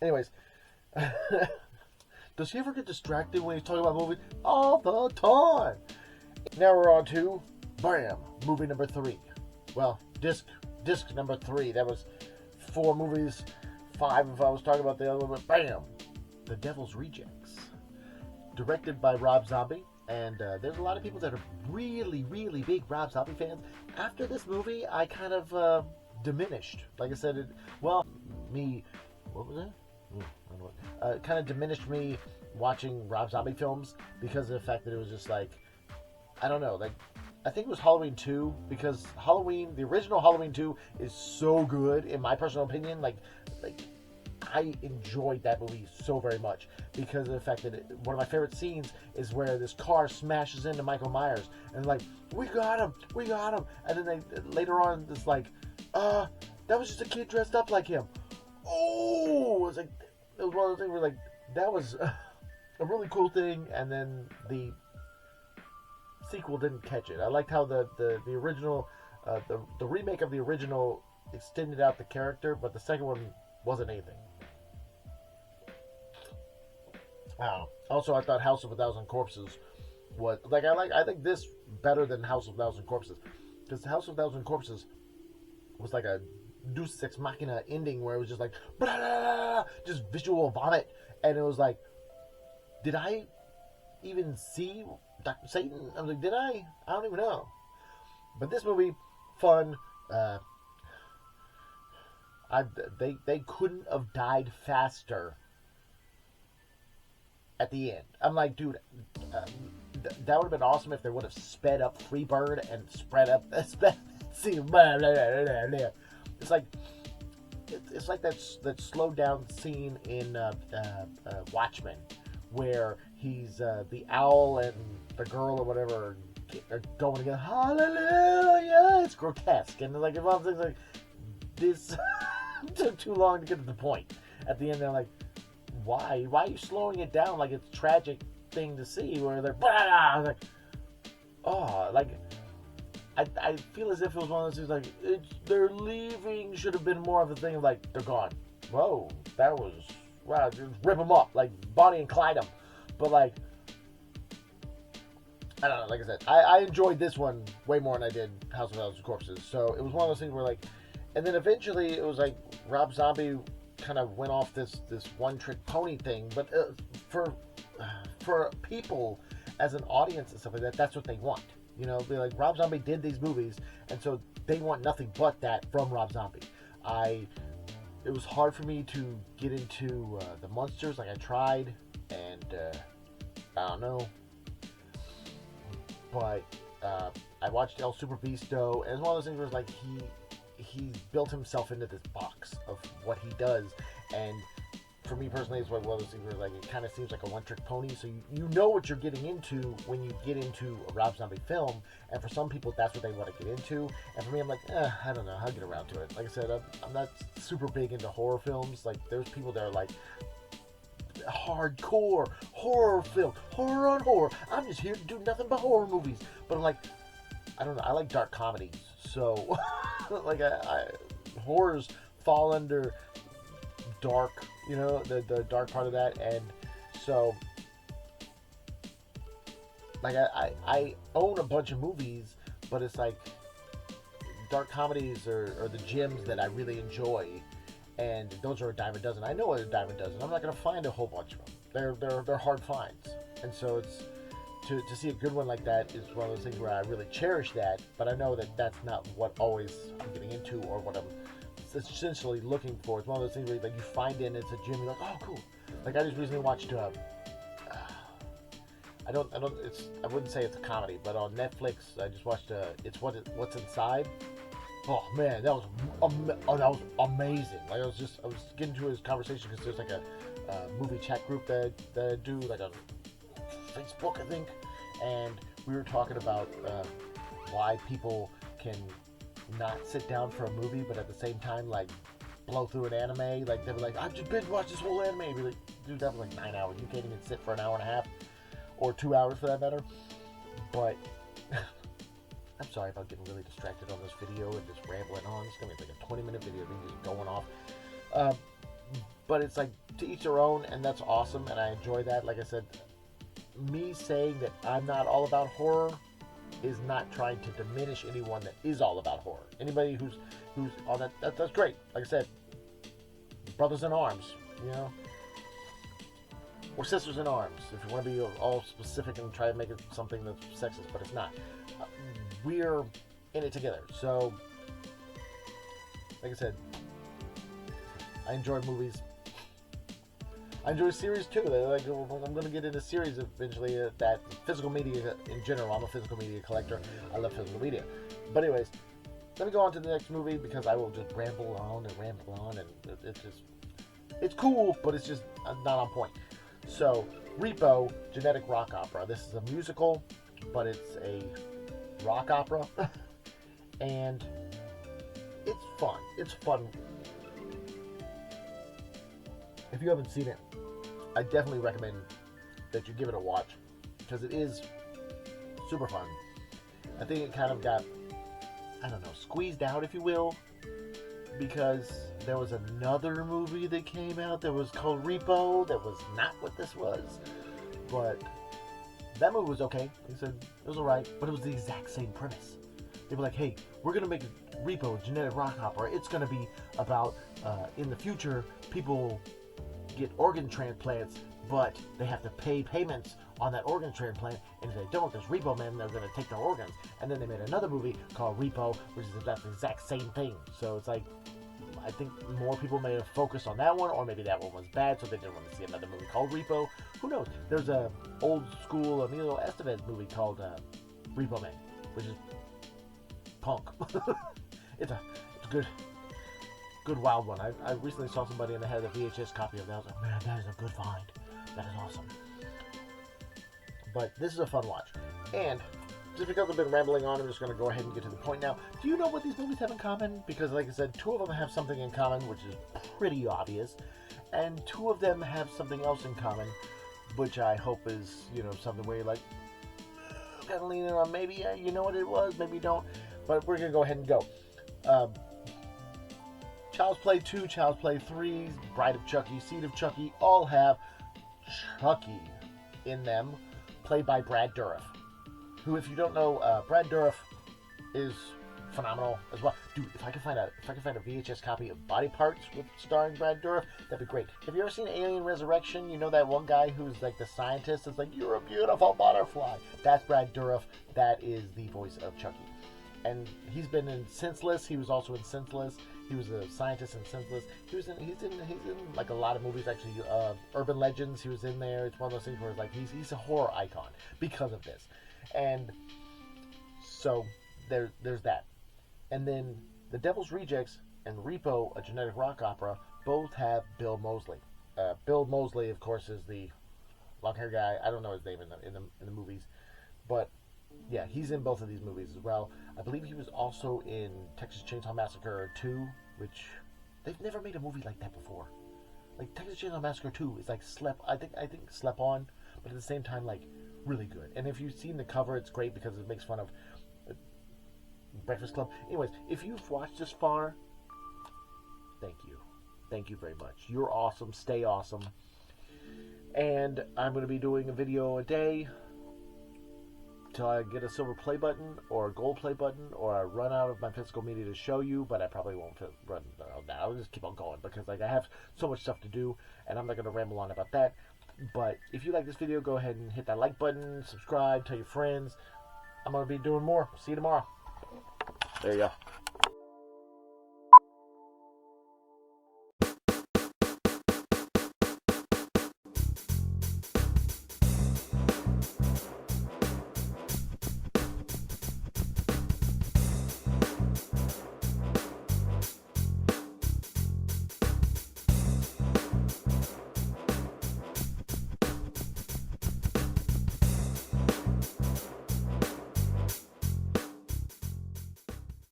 Anyways, does he ever get distracted when he's talking about movies? All the time. Now we're on to Bam, movie number 3. Well, disc number 3. That was 4 movies, 5 if I was talking about the other one. But bam, The Devil's Rejects, directed by Rob Zombie. And there's a lot of people that are really, really big Rob Zombie fans. After this movie, I kind of diminished. Like I said, what was that? Kind of diminished me watching Rob Zombie films because of the fact that it was just like, I don't know, like, I think it was Halloween 2, because the original Halloween 2 is so good, in my personal opinion. Like I enjoyed that movie so very much because of the fact that one of my favorite scenes is where this car smashes into Michael Myers and like, we got him, and then later on it's like, that was just a kid dressed up like him. Oh, it was one of those things where like, that was a really cool thing, and then the sequel didn't catch it. I liked how the original, the remake of the original extended out the character, but the second one wasn't anything. I don't know. Also, I thought House of a Thousand Corpses was I think this better than House of a Thousand Corpses, because House of a Thousand Corpses was like a Deus Ex Machina ending where it was just like blah, blah, blah, just visual vomit, and it was like, did I even see Dr. Satan? I was like, did I? I don't even know. But this movie, fun. They couldn't have died faster at the end. I'm like, dude, that would have been awesome if they would have sped up Freebird and see, blah, blah, blah, blah. It's like that slowed down scene in Watchmen, where he's the owl and the girl or whatever are going together. Hallelujah! It's grotesque, and like, if I'm things like this took too long to get to the point. At the end, they're like, why? Why are you slowing it down like it's a tragic thing to see? Where they're like, oh, like. I feel as if it was one of those things like, they're leaving should have been more of a thing of like, they're gone. Whoa, that was, wow, just rip them up, like Bonnie and Clyde them. But like, I don't know, like I said, I enjoyed this one way more than I did House of a Thousand Corpses. So it was one of those things where like, and then eventually it was like Rob Zombie kind of went off this one-trick pony thing. But for people as an audience and stuff like that, that's what they want. You know, they're like, Rob Zombie did these movies, and so they want nothing but that from Rob Zombie. It was hard for me to get into the monsters. Like, I tried, and I don't know. But I watched El Super Beasto, and it's one of those things where it's like he built himself into this box of what he does, and for me personally, it's one of those things where like, it kind of seems like a one-trick pony. So you know what you're getting into when you get into a Rob Zombie film, and for some people, that's what they want to get into. And for me, I'm like, I don't know, I'll get around to it. Like I said, I'm not super big into horror films. Like, there's people that are like, hardcore horror film, horror on horror. I'm just here to do nothing but horror movies. But I'm like, I don't know, I like dark comedies. So, like, horrors fall under dark, you know, the dark part of that. And so, like, I own a bunch of movies, but it's like, dark comedies are the gems that I really enjoy, and those are a dime a dozen. I know a dime a dozen. I'm not going to find a whole bunch of them. They're hard finds, and so it's to see a good one like that is one of those things where I really cherish that. But I know that that's not what always I'm getting into or what I'm essentially looking for. It's one of those things where like you find it and it's a gem, you're like, oh cool. Like, I just recently watched I wouldn't say it's a comedy, but on Netflix I just watched it's What's Inside. Oh man, that was amazing. Like, I was getting to his conversation because there's like a movie chat group that I do, like on Facebook, I think, and we were talking about why people can not sit down for a movie, but at the same time, like, blow through an anime. Like, they were like, I've just binge watched this whole anime. I'd be like, dude, that was like 9 hours. You can't even sit for an hour and a half, or 2 hours for that matter. But I'm sorry if I'm getting really distracted on this video and just rambling on. It's gonna be like a 20-minute video of me just going off. But it's like, to each their own, and that's awesome, and I enjoy that. Like I said, me saying that I'm not all about horror is not trying to diminish anyone that is all about horror. Anybody who's on that's great. Like I said, brothers in arms, you know, or sisters in arms, if you want to be all specific and try to make it something that's sexist, but it's not. We're in it together. So, like I said, I enjoy movies. I enjoy series too. Like, I'm going to get into series eventually. That physical media in general. I'm a physical media collector. I love physical media. But anyways, let me go on to the next movie because I will just ramble on, and it's cool, but it's just not on point. So, Repo, Genetic Rock Opera. This is a musical, but it's a rock opera, and it's fun. It's fun. If you haven't seen it, I definitely recommend that you give it a watch because it is super fun. I think it kind of got, I don't know, squeezed out, if you will, because there was another movie that came out that was called Repo that was not what this was, but that movie was okay. He said it was alright, but it was the exact same premise. They were like, hey, we're going to make a Repo, Genetic Rock Opera. It's going to be about, in the future, people get organ transplants, but they have to pay payments on that organ transplant, and if they don't, there's Repo Men, they're going to take their organs. And then they made another movie called Repo, which is about the exact same thing. So it's like, I think more people may have focused on that one, or maybe that one was bad, so they didn't want to see another movie called Repo. Who knows? There's a old school Emilio Estevez movie called Repo Man, which is punk. it's a good wild one. I recently saw somebody and they had a VHS copy of that. I was like, man, that is a good find. That is awesome. But this is a fun watch. And just because I've been rambling on, I'm just going to go ahead and get to the point now. Do you know what these movies have in common? Because, like I said, two of them have something in common, which is pretty obvious. And two of them have something else in common, which I hope is, you know, something where you're like, kind of leaning on maybe you know what it was, maybe you don't. But we're going to go ahead and go. Child's Play 2, Child's Play 3, Bride of Chucky, Seed of Chucky, all have Chucky in them, played by Brad Dourif. Who, if you don't know, Brad Dourif is phenomenal as well. Dude, if I can find a VHS copy of Body Parts with starring Brad Dourif, that'd be great. Have you ever seen Alien Resurrection? You know that one guy who's like the scientist is like, you're a beautiful butterfly. That's Brad Dourif. That is the voice of Chucky. And he's been in Senseless. He was also in Senseless. He was a scientist in Senseless. He's in like a lot of movies actually. Urban Legends. He was in there. It's one of those things where it's like he's a horror icon because of this. And so there's that. And then The Devil's Rejects and Repo, a Genetic Rock Opera, both have Bill Moseley. Bill Moseley, of course, is the long-haired guy. I don't know his name in the movies, but yeah, he's in both of these movies as well. I believe he was also in Texas Chainsaw Massacre 2, which they've never made a movie like that before. Like Texas Chainsaw Massacre 2 is like I think slept on, but at the same time like really good. And if you've seen the cover, it's great because it makes fun of Breakfast Club. Anyways, if you've watched this far, thank you. Thank you very much. You're awesome. Stay awesome. And I'm going to be doing a video a day till I get a silver play button or a gold play button, or I run out of my physical media to show you, but I probably won't run out now. I'll just keep on going because like I have so much stuff to do, and I'm not going to ramble on about that. But if you like this video, go ahead and hit that like button, subscribe, tell your friends. I'm going to be doing more. See you tomorrow. There you go.